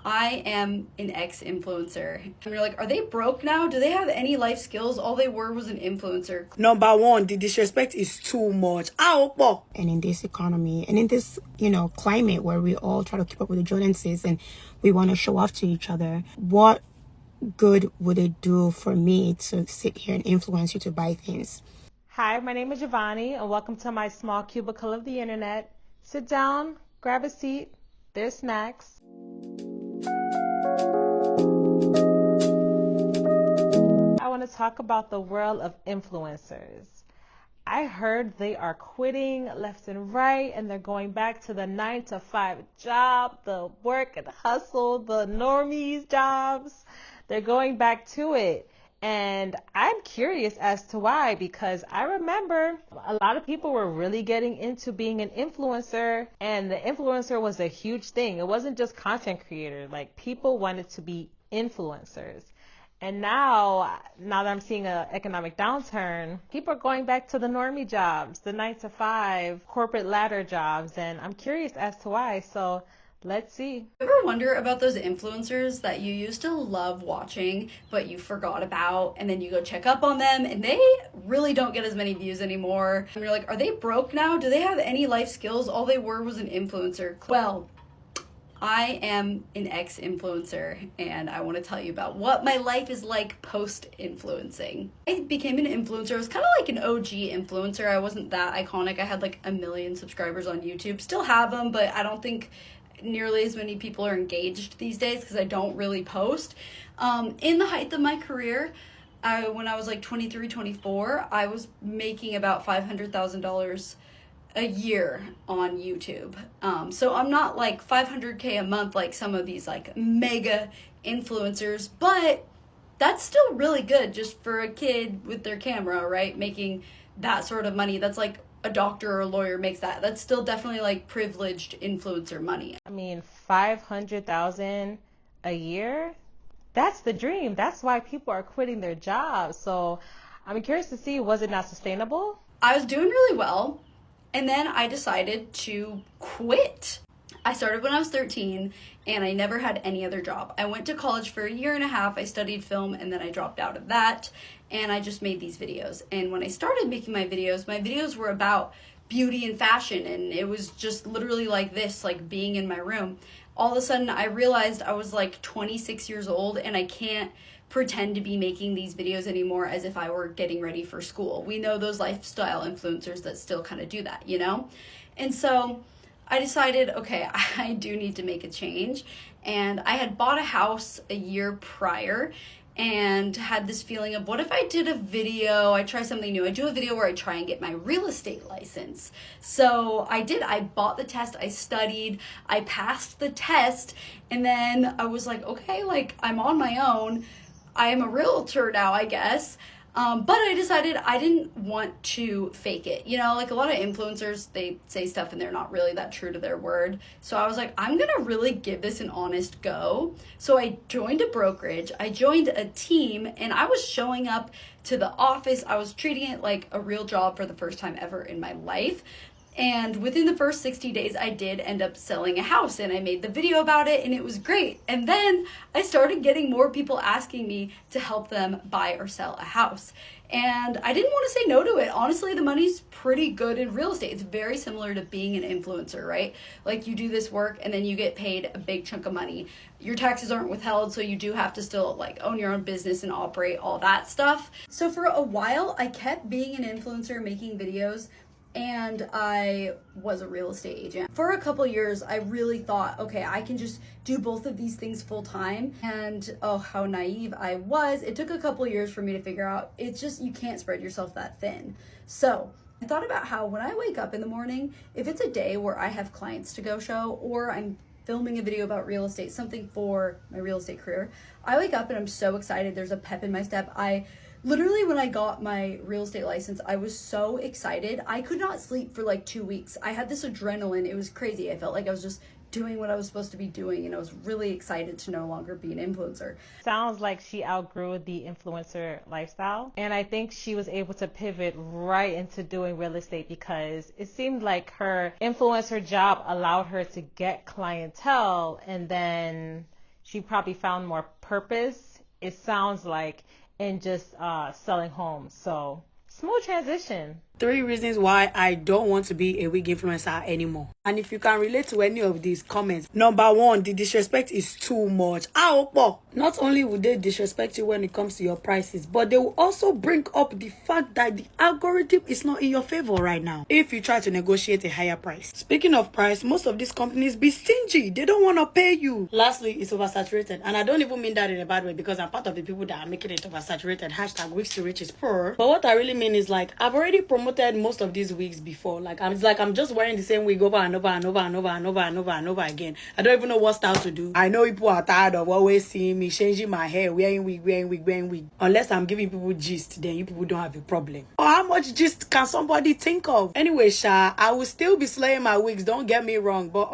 I am an ex-influencer. And you're like, are they broke now? Do they have any life skills? All they were was an influencer. Number one, the disrespect is too much. And in this economy and in this, climate where we all try to keep up with the Joneses and we want to show off to each other, what good would it do for me to sit here and influence you to buy things? Hi, my name is Giovanni, and welcome to my small cubicle of the internet. Sit down, grab a seat, there's snacks. I want to talk about the world of influencers. I heard they are quitting left and right, and they're going back to the 9-to-5 job, the work and hustle, the normies jobs. They're going back to it. And I'm curious as to why, because I remember a lot of people were really getting into being an influencer, and the influencer was a huge thing. It wasn't just content creator. Like, people wanted to be influencers. And now that I'm seeing an economic downturn, people are going back to the normie jobs, the 9-to-5 corporate ladder jobs. And I'm curious as to why. So let's see. You ever wonder about those influencers that you used to love watching, but you forgot about, and then you go check up on them, and they really don't get as many views anymore? And you're like, are they broke now? Do they have any life skills? All they were was an influencer. Well, I am an ex-influencer, and I want to tell you about what my life is like post-influencing. I became an influencer. I was kind of like an OG influencer. I wasn't that iconic. I had like 1 million subscribers on YouTube. Still have them, but I don't think nearly as many people are engaged these days because I don't really post. In the height of my career, when I was like 23, 24, I was making about $500,000 a year on YouTube. So I'm not like $500K a month like some of these like mega influencers, but that's still really good just for a kid with their camera, right? Making that sort of money. That's like a doctor or a lawyer makes that. That's still definitely like privileged influencer money. I mean, 500,000 a year? That's the dream. That's why people are quitting their jobs. So I'm curious to see, was it not sustainable? I was doing really well, and then I decided to quit. I started when I was 13, and I never had any other job. I went to college for 1.5 years. I studied film, and then I dropped out of that, and I just made these videos. And when I started making my videos were about beauty and fashion, and it was just literally like this, like being in my room. All of a sudden, I realized I was like 26 years old, and I can't pretend to be making these videos anymore as if I were getting ready for school. We know those lifestyle influencers that still kind of do that, And so I decided, okay, I do need to make a change. And I had bought a house a year prior and had this feeling of, what if I did a video, I try something new. I do a video where I try and get my real estate license. So I did, I bought the test, I studied, I passed the test, and then I was like, okay, like I'm on my own. I am a realtor now, I guess. But I decided I didn't want to fake it. Like a lot of influencers, they say stuff and they're not really that true to their word. So I was like, I'm going to really give this an honest go. So I joined a brokerage, I joined a team, and I was showing up to the office. I was treating it like a real job for the first time ever in my life. And within the first 60 days, I did end up selling a house, and I made the video about it, and it was great. And then I started getting more people asking me to help them buy or sell a house. And I didn't want to say no to it. Honestly, the money's pretty good in real estate. It's very similar to being an influencer, right? Like, you do this work and then you get paid a big chunk of money. Your taxes aren't withheld, so you do have to still like own your own business and operate all that stuff. So for a while, I kept being an influencer, making videos, and I was a real estate agent. For a couple years, I really thought, okay, I can just do both of these things full time. And oh, how naive I was. It took a couple years for me to figure out, it's just, you can't spread yourself that thin. So I thought about how when I wake up in the morning, if it's a day where I have clients to go show, or I'm filming a video about real estate, something for my real estate career, I wake up and I'm so excited. There's a pep in my step. Literally, when I got my real estate license, I was so excited. I could not sleep for like 2 weeks. I had this adrenaline. It was crazy. I felt like I was just doing what I was supposed to be doing, and I was really excited to no longer be an influencer. Sounds like she outgrew the influencer lifestyle, and I think she was able to pivot right into doing real estate because it seemed like her influencer job allowed her to get clientele, and then she probably found more purpose, it sounds like, in just selling homes. So smooth transition. 3 reasons why I don't want to be a wig influencer anymore. And if you can relate to any of these comments, number 1, the disrespect is too much. Not only will they disrespect you when it comes to your prices, but they will also bring up the fact that the algorithm is not in your favor right now if you try to negotiate a higher price. Speaking of price, most of these companies be stingy. They don't want to pay you. Lastly, it's oversaturated. And I don't even mean that in a bad way, because I'm part of the people that are making it oversaturated. # wigs to riches poor. But what I really mean is, like, I've already promoted most of these wigs before. I'm just wearing the same wig over and over and over and over and over and over and over again. I don't even know what style to do. I know people are tired of always seeing me changing my hair, wearing wig. Unless I'm giving people gist, then you people don't have a problem. Or how much gist can somebody think of? Anyway, I will still be slaying my wigs, don't get me wrong, but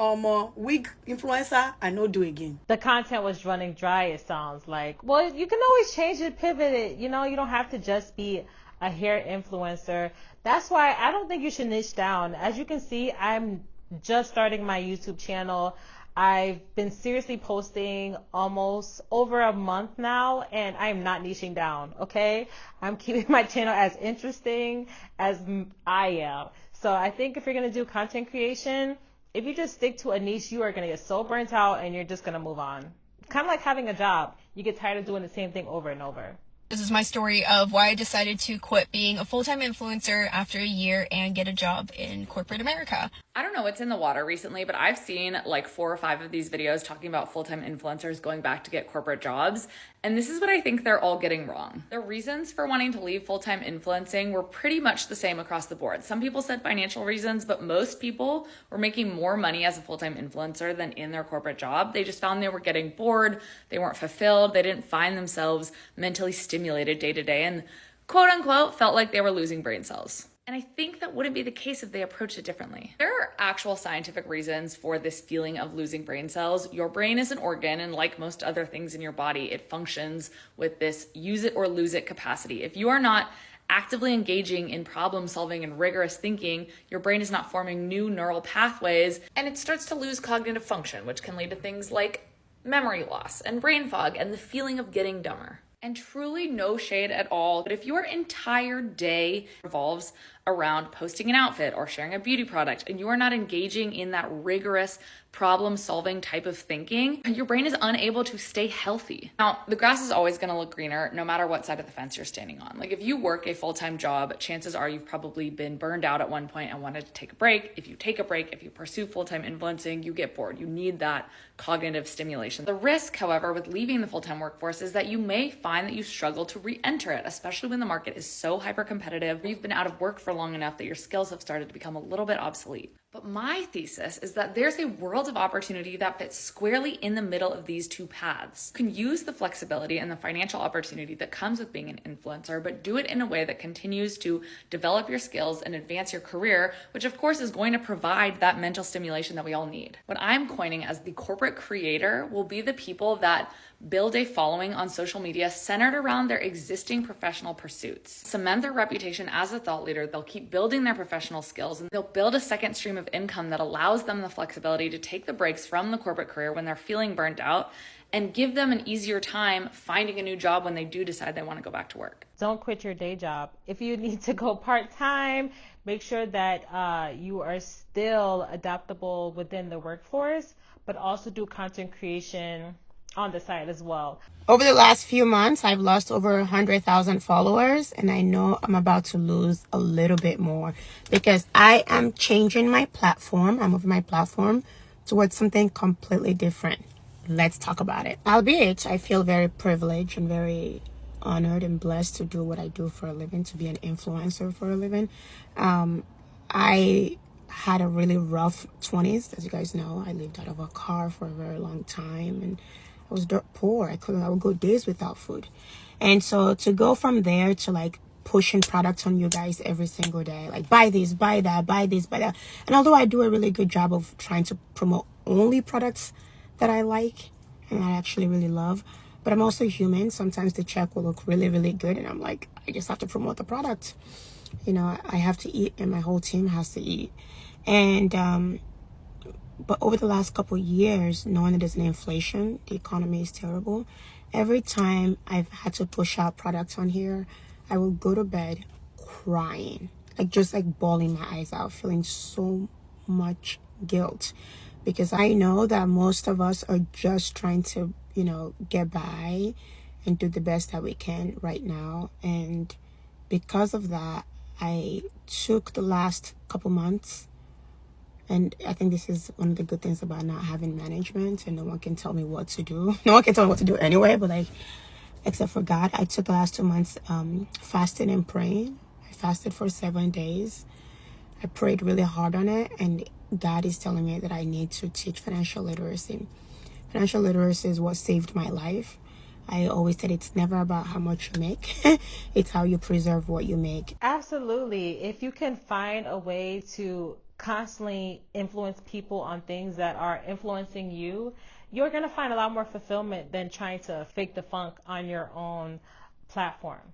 wig influencer, I know do again. The content was running dry, it sounds like. Well, you can always change it, pivot it. You know, you don't have to just be a hair influencer. That's why I don't think you should niche down. As you can see, I'm just starting my YouTube channel. I've been seriously posting almost over a month now, and I'm not niching down, okay? I'm keeping my channel as interesting as I am. So I think if you're going to do content creation, if you just stick to a niche, you are going to get so burnt out and you're just going to move on. Kind of like having a job. You get tired of doing the same thing over and over. This is my story of why I decided to quit being a full-time influencer after a year and get a job in corporate America. I don't know what's in the water recently, but I've seen like 4 or 5 of these videos talking about full-time influencers going back to get corporate jobs. And this is what I think they're all getting wrong. The reasons for wanting to leave full-time influencing were pretty much the same across the board. Some people said financial reasons, but most people were making more money as a full-time influencer than in their corporate job. They just found they were getting bored, they weren't fulfilled, they didn't find themselves mentally stimulated day to day, and quote unquote felt like they were losing brain cells. And I think that wouldn't be the case if they approached it differently. There are actual scientific reasons for this feeling of losing brain cells. Your brain is an organ, and like most other things in your body, it functions with this use it or lose it capacity. If you are not actively engaging in problem solving and rigorous thinking, your brain is not forming new neural pathways, and it starts to lose cognitive function, which can lead to things like memory loss and brain fog and the feeling of getting dumber. And truly no shade at all, but if your entire day revolves around posting an outfit or sharing a beauty product and you are not engaging in that rigorous problem solving type of thinking, your brain is unable to stay healthy. Now, the grass is always going to look greener no matter what side of the fence you're standing on. Like if you work a full-time job, chances are you've probably been burned out at one point and wanted to take a break. If you take a break, if you pursue full-time influencing, you get bored. You need that cognitive stimulation. The risk, however, with leaving the full-time workforce is that you may find that you struggle to re-enter it, especially when the market is so hyper-competitive. You've been out of work for long enough that your skills have started to become a little bit obsolete. But my thesis is that there's a world of opportunity that fits squarely in the middle of these two paths. You can use the flexibility and the financial opportunity that comes with being an influencer, but do it in a way that continues to develop your skills and advance your career, which of course is going to provide that mental stimulation that we all need. What I'm coining as the corporate creator will be the people that build a following on social media centered around their existing professional pursuits. Cement their reputation as a thought leader, they'll keep building their professional skills, and they'll build a second stream of income that allows them the flexibility to take the breaks from the corporate career when they're feeling burnt out and give them an easier time finding a new job when they do decide they want to go back to work. Don't quit your day job. If you need to go part-time, make sure that you are still adaptable within the workforce, but also do content creation on the side as well. Over the last few months, I've lost over 100,000 followers, and I know I'm about to lose a little bit more because I am changing my platform. I'm moving my platform towards something completely different. Let's talk about it. Albeit, I feel very privileged and very honored and blessed to do what I do for a living, to be an influencer for a living. I had a really rough 20s. As you guys know, I lived out of a car for a very long time, and I was dirt poor. I would go days without food. And so to go from there to like pushing products on you guys every single day, like buy this, buy that, buy this, buy that. And although I do a really good job of trying to promote only products that I like and I actually really love, but I'm also human. Sometimes the check will look really, really good, and I'm like, I just have to promote the product. You know, I have to eat, and my whole team has to eat. And But over the last couple of years, knowing that there's an inflation, the economy is terrible. Every time I've had to push out products on here, I will go to bed crying, like just like bawling my eyes out, feeling so much guilt, because I know that most of us are just trying to, get by and do the best that we can right now. And because of that, I took the last couple months, and I think this is one of the good things about not having management, and no one can tell me what to do. No one can tell me what to do anyway, but like, except for God. I took the last 2 months fasting and praying. I fasted for 7 days. I prayed really hard on it, and God is telling me that I need to teach financial literacy. Financial literacy is what saved my life. I always said it's never about how much you make. It's how you preserve what you make. Absolutely. If you can find a way to constantly influence people on things that are influencing you, you're going to find a lot more fulfillment than trying to fake the funk on your own platform.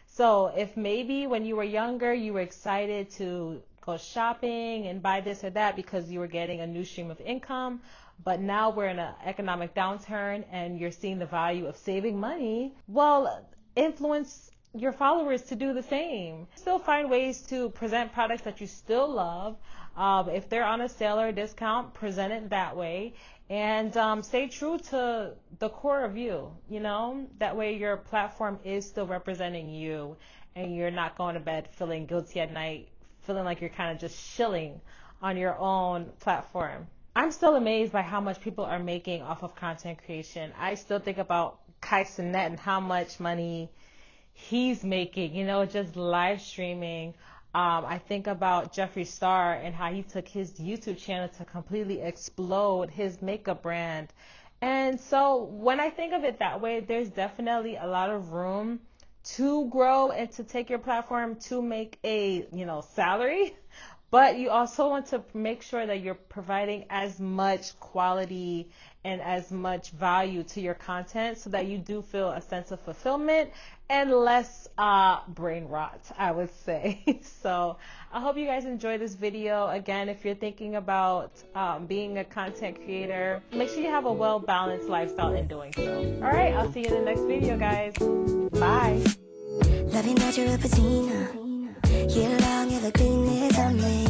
So if maybe when you were younger, you were excited to go shopping and buy this or that because you were getting a new stream of income, but now we're in an economic downturn and you're seeing the value of saving money, well, influence your followers to do the same. Still find ways to present products that you still love. If they're on a sale or a discount, present it that way. And stay true to the core of you, that way your platform is still representing you and you're not going to bed feeling guilty at night, feeling like you're kind of just shilling on your own platform. I'm still amazed by how much people are making off of content creation. I still think about Kai Cenat and how much money he's making, just live streaming. I think about Jeffree Star and how he took his YouTube channel to completely explode his makeup brand. And so when I think of it that way, there's definitely a lot of room to grow and to take your platform to make a, salary. But you also want to make sure that you're providing as much quality and as much value to your content so that you do feel a sense of fulfillment and less brain rot, I would say. So I hope you guys enjoyed this video. Again, if you're thinking about being a content creator, make sure you have a well-balanced lifestyle in doing so. All right, I'll see you in the next video, guys. Bye. Loving natural patina. Here long, the goodness of me.